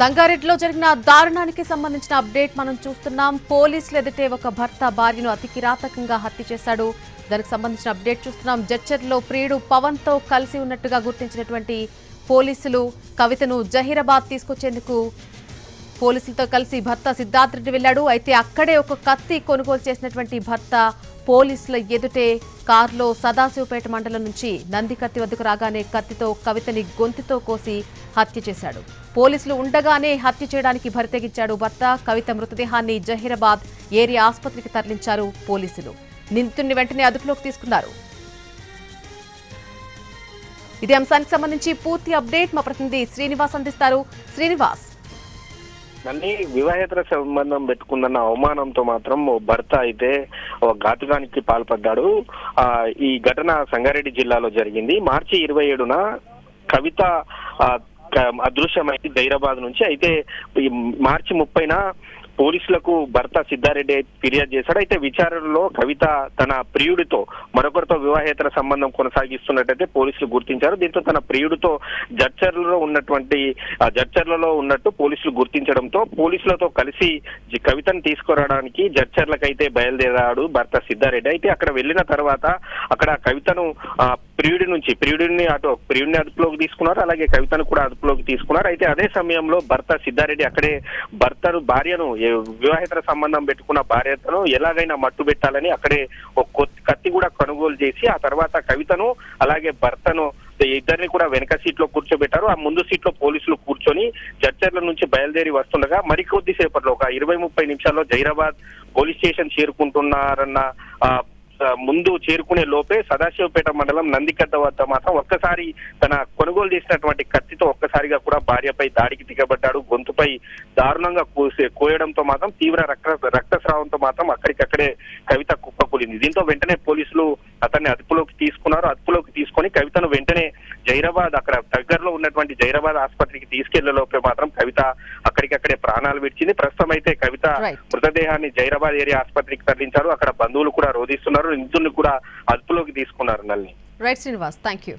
సంగారెడ్డిలో జరిగిన దారుణానికి సంబంధించిన అప్డేట్ మనం చూస్తున్నాం. పోలీసులు ఎదుటే ఒక భర్త భార్యను అతి కిరాతకంగా హత్య చేశాడు. దానికి సంబంధించిన అప్డేట్ చూస్తున్నాం. జడ్చర్లో ప్రియుడు పవన్ తో కలిసి ఉన్నట్టుగా గుర్తించినటువంటి పోలీసులు కవితను జహీరాబాద్ తీసుకొచ్చేందుకు పోలీసులతో కలిసి భర్త సిద్ధార్థ్ రెడ్డి వెళ్లాడు. అయితే అక్కడే ఒక కత్తి కొనుగోలు చేసినటువంటి భర్త పోలీసుల ఎదుటే కారులో సదాశివపేట మండలం నుంచి నందికత్తి వద్దకు రాగానే కత్తితో కవితని గొంతుతో కోసి హత్య చేశాడు. పోలీసులు ఉండగానే హత్య చేయడానికి బరితెగించాడు భర్త. కవిత మృతదేహాన్ని జహీరాబాద్ ఏరియా ఆసుపత్రికి తరలించారు పోలీసులు. నిందితుడిని వెంటనే అదుపులోకి తీసుకున్నారు. ఇదే అంశానికి సంబంధించి పూర్తి అప్డేట్ మా ప్రతినిధి శ్రీనివాస్ అందిస్తారు. శ్రీనివాస్, మళ్ళీ వివాహేతర సంబంధం పెట్టుకుందన్న అవమానంతో మాత్రం భర్త అయితే ఘాతుకానికి పాల్పడ్డాడు. ఈ ఘటన సంగారెడ్డి జిల్లాలో జరిగింది. మార్చి 27న కవిత అదృశ్యమైంది జహీరాబాద్ నుంచి. అయితే మార్చి 30న పోలీసులకు భర్త సిద్ధారెడ్డి ఫిర్యాదు చేశాడు. అయితే విచారణలో కవిత తన ప్రియుడితో మరొకరితో వివాహేతర సంబంధం కొనసాగిస్తున్నట్టయితే పోలీసులు గుర్తించారు. దీంతో తన ప్రియుడితో జడ్చర్లలో ఉన్నట్టు పోలీసులు గుర్తించడంతో పోలీసులతో కలిసి కవితను తీసుకురావడానికి జడ్చర్లకైతే బయలుదేరాడు భర్త సిద్ధారెడ్డి. అయితే అక్కడ వెళ్ళిన తర్వాత అక్కడ కవితను ప్రియుడిని అదుపులోకి తీసుకున్నారు. అలాగే కవితను కూడా అదుపులోకి తీసుకున్నారు. అయితే అదే సమయంలో భర్త సిద్ధారెడ్డి అక్కడే భార్యను వివాహేతర సంబంధం పెట్టుకున్న భార్యను ఎలాగైనా మట్టు పెట్టాలని అక్కడే ఒక కత్తి కూడా కొనుగోలు చేసి ఆ తర్వాత కవితను అలాగే భర్తను ఇద్దరిని కూడా వెనక సీట్ లో కూర్చోబెట్టారు. ఆ ముందు సీట్ లో పోలీసులు కూర్చొని జడ్చర్ల నుంచి బయలుదేరి వస్తుండగా మరికొద్ది సేపట్లో ఒక 20-30 నిమిషాల్లో జహీరాబాద్ పోలీస్ స్టేషన్ చేరుకుంటున్నారన్న ముందు చేరుకునే లోపే సదాశివపేట మండలం నందికద్ద వద్ద మాత్రం ఒక్కసారి తన కొనుగోలు చేసినటువంటి కత్తితో ఒక్కసారిగా కూడా భార్యపై దాడికి దిగబడ్డాడు. గొంతుపై దారుణంగా కోయడంతో మాత్రం తీవ్ర రక్తస్రావంతో మాత్రం అక్కడికక్కడే కవిత కుప్పకూలింది. దీంతో వెంటనే పోలీసులు అతన్ని అదుపులోకి తీసుకున్నారు. అదుపులోకి తీసుకొని కవితను వెంటనే జహీరాబాద్ అక్కడ దగ్గరలో ఉన్నటువంటి జహీరాబాద్ ఆసుపత్రికి తీసుకెళ్లే లోపే మాత్రం కవిత అక్కడికక్కడే ప్రాణాలు విడిచింది. ప్రస్తుతం అయితే కవిత మృతదేహాన్ని జహీరాబాద్ ఏరియా ఆసుపత్రికి తరలించారు. అక్కడ బంధువులు కూడా రోధిస్తున్నారు. నిందితుడిని కూడా అదుపులోకి తీసుకున్నారు. నల్ని రైట్ శ్రీనివాస్, థ్యాంక్ యూ.